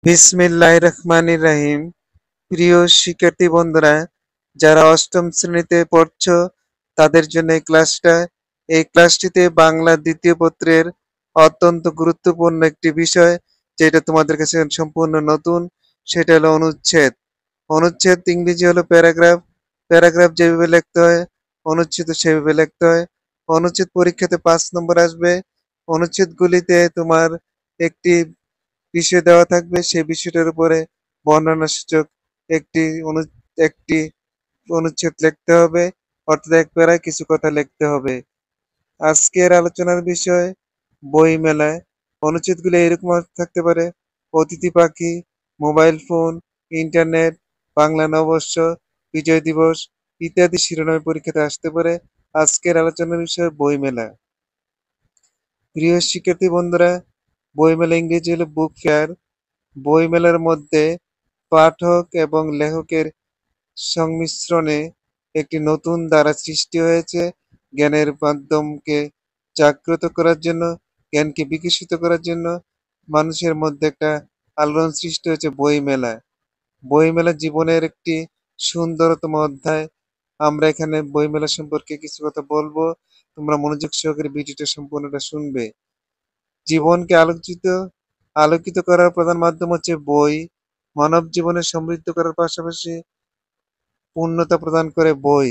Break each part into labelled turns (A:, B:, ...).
A: বিসমিল্লাহির রহমানির রহিম। প্রিয় শিক্ষার্থী বন্ধুরা, যারা অষ্টম শ্রেণীতে পড়ছো তাদের জন্য এই ক্লাসটিতে বাংলা দ্বিতীয় পত্রের অত্যন্ত গুরুত্বপূর্ণ একটি বিষয়, যেটা তোমাদের কাছে সম্পূর্ণ নতুন, সেটা হলো অনুচ্ছেদ। অনুচ্ছেদ ইংরেজি হলো প্যারাগ্রাফ। প্যারাগ্রাফ যেভাবে লিখতে হয়, অনুচ্ছেদ সেভাবে লিখতে হয়। অনুচ্ছেদ পরীক্ষাতে 5 নম্বর আসবে। অনুচ্ছেদগুলিতে তোমার একটি বিষয় দেওয়া থাকবে, সেই বিষয়টার উপরে বর্ণনাসূচক একটি অনু একটি অনুচ্ছেদ লিখতে হবে, অর্থাৎ এক প্যারায় কিছু কথা লিখতে হবে। আজকের আলোচনার বিষয় বইমেলায়। অনুচ্ছেদগুলো এরকম থাকতে পারে: অতিথি পাখি, মোবাইল ফোন, ইন্টারনেট, বাংলা নববর্ষ, বিজয় দিবস ইত্যাদি শিরোনামে পরীক্ষাতে আসতে পারে। আজকের আলোচনার বিষয় বইমেলা। প্রিয় শিক্ষার্থী বন্ধুরা, বইমেলা ইংরেজি হলো বুক ফেয়ার। বইমেলার মধ্যে পাঠক এবং লেখকের সংমিশ্রণে একটি নতুন ধারা সৃষ্টি হয়েছে। জ্ঞানের মাধ্যমকে জাগ্রত করার জন্য, জ্ঞানকে বিকশিত করার জন্য মানুষের মধ্যে একটা আলোড়ন সৃষ্টি হয়েছে বইমেলা। বইমেলা জীবনের একটি সুন্দরতম অধ্যায়। আমরা এখানে বইমেলা সম্পর্কে কিছু কথা বলবো, তোমরা মনোযোগ সহকারে ভিডিওটা সম্পূর্ণটা শুনবে। জীবনকে আলোকিত করার প্রধান মাধ্যম হচ্ছে বই। মানব জীবনে সমৃদ্ধ করার পাশাপাশি পূর্ণতা প্রদান করে বই।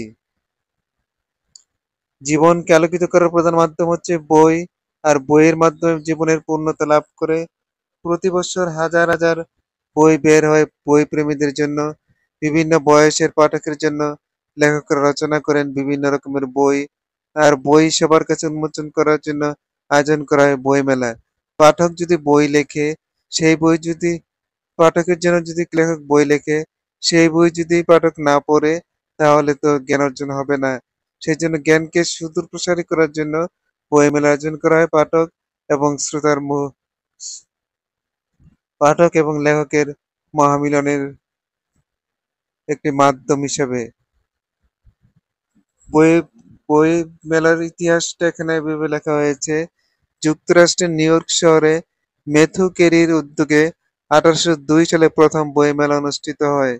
A: জীবনকে আলোকিত করার প্রধান মাধ্যম হচ্ছে বই, আর বইয়ের মাধ্যমে জীবনের পূর্ণতা লাভ করে। প্রতি বছর হাজার হাজার বই বের হয় বই প্রেমীদের জন্য। বিভিন্ন বয়সের পাঠকের জন্য লেখকরা রচনা করেন বিভিন্ন রকমের বই। আর বই সবার কাছে উন্মোচন করার জন্য আয়োজন করা হয় বইমেলা। পাঠক যদি বই লেখে, সেই বই যদি পাঠকের জন্য যদি লেখক বই লেখে, সেই বই যদি পাঠক না পড়ে, তাহলে তো জ্ঞান অর্জন হবে না। সেই জন্য জ্ঞানকে সুদূর প্রসারী করার জন্য বইমেলা আয়োজন করা হয় এবং শ্রোতার পাঠক এবং লেখকের মহামিলনের একটি মাধ্যম হিসেবে। বই বই মেলার ইতিহাসটা এখানে এভাবে লেখা হয়েছে: যুক্তরাষ্ট্রের নিউ ইয়র্ক শহরে ম্যাথু কেরির উদ্যোগে 1802 সালে প্রথম বইমেলা অনুষ্ঠিত হয়।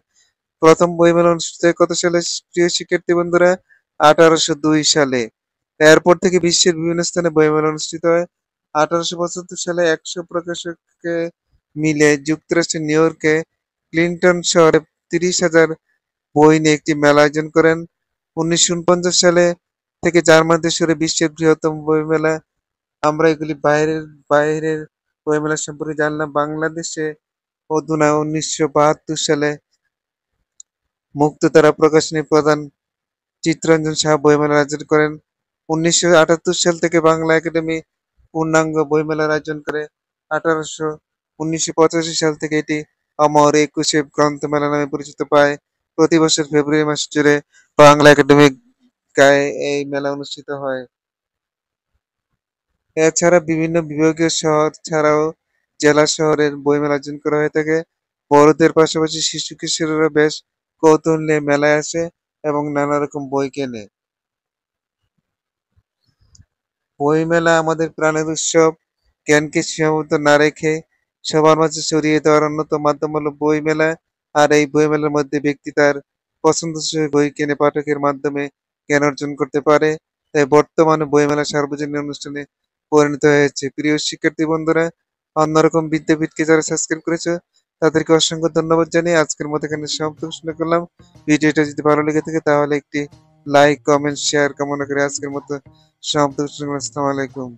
A: প্রথম বইমেলা অনুষ্ঠিত হয় কত সালে, প্রিয় শিক্ষার্থী বন্ধুরা? 1802 সালে। এরপর থেকে বিশ্বের বিভিন্ন স্থানে বইমেলা অনুষ্ঠিত হয়। 1875 সালে 100 প্রকাশককে মিলে যুক্তরাষ্ট্রের নিউ ইয়র্কে ক্লিনটন শহরে 30,000 বই নিয়ে একটি মেলা আয়োজন করেন। 1949 সালে থেকে জার্মানিতে শুরু বিশ্বের বৃহত্তম বইমেলা। আমরা এগুলি বাইরের বাইরের বইমেলা সম্পর্কে জানলাম। বাংলাদেশে অধুনা 1972 সালে মুক্তধারা প্রকাশনী প্রধান চিত্তরঞ্জন সাহা বইমেলার আয়োজন করেন। 1978 সাল থেকে বাংলা একাডেমি পূর্ণাঙ্গ বইমেলার আয়োজন করে। 1985 সাল থেকে এটি অমর একুশে গ্রন্থমেলা নামে পরিচিত পায়। প্রতি বছর ফেব্রুয়ারি মাস জুড়ে বাংলা একাডেমি গায়ে এই মেলা অনুষ্ঠিত হয়। এছাড়া বিভিন্ন বিভাগীয় শহর ছাড়াও জেলা শহরের বইমেলা আয়োজন করা হয়ে থাকে। বড়দের পাশাপাশি শিশু কিশোররা বেশ কৌতূহল নিয়ে মেলায় আসে এবং নানা রকম বই কেনে। বইমেলা আমাদের প্রাণের উৎসব। জ্ঞানকে সীমাবদ্ধ না রেখে সবার মাঝে ছড়িয়ে দেওয়ার অন্যতম মাধ্যম হলো বইমেলা। আর এই বইমেলার মধ্যে ব্যক্তি তার পছন্দসই বই কিনে পাঠকের মাধ্যমে জ্ঞান অর্জন করতে পারে। তাই বর্তমানে বইমেলা সার্বজনীন অনুষ্ঠানে পরিণত হয়েছে। প্রিয় শিক্ষার্থী বন্ধুরা, অন্যরকম বিদ্যাপীঠকে যারা সাবস্ক্রাইব করেছে তাদেরকে অসংখ্য ধন্যবাদ জানিয়ে আজকের মতো এখানে সমাপ্ত ঘোষণা করলাম। ভিডিওটা যদি ভালো লেগে থাকে তাহলে একটি লাইক, কমেন্ট, শেয়ার কামনা করে আজকের মতো সমাপ্ত ঘোষণা করলাম। আসসালামু আলাইকুম।